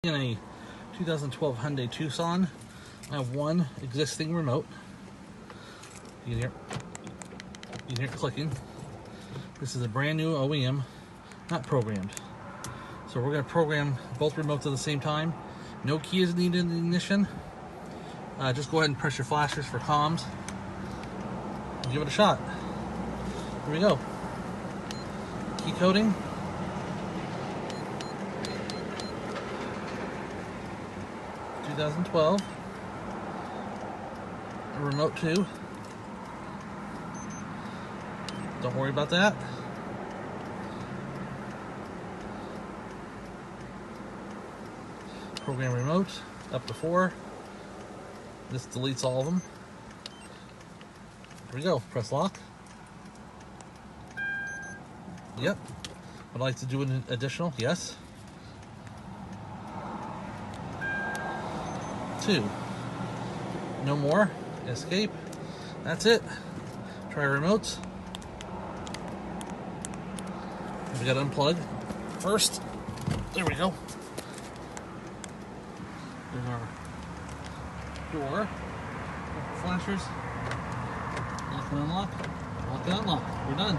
In a 2012 Hyundai Tucson, I have one existing remote. You can hear it clicking. This is a brand new OEM, not programmed. So we're going to program both remotes at the same time. No key is needed in the ignition. Just go ahead and press your flashers for comms. And give it a shot. Here we go. Key coding. (2012) remote 2. Don't worry about that. Program remote up to 4. This deletes all of them. Here we go. Press lock. Yep. Would I like to do an additional? Yes. 2. No more. Escape. That's it. Try remotes. We got to unplug first. There we go. There's our door. Flashers. Lock and unlock. Lock and unlock. We're done.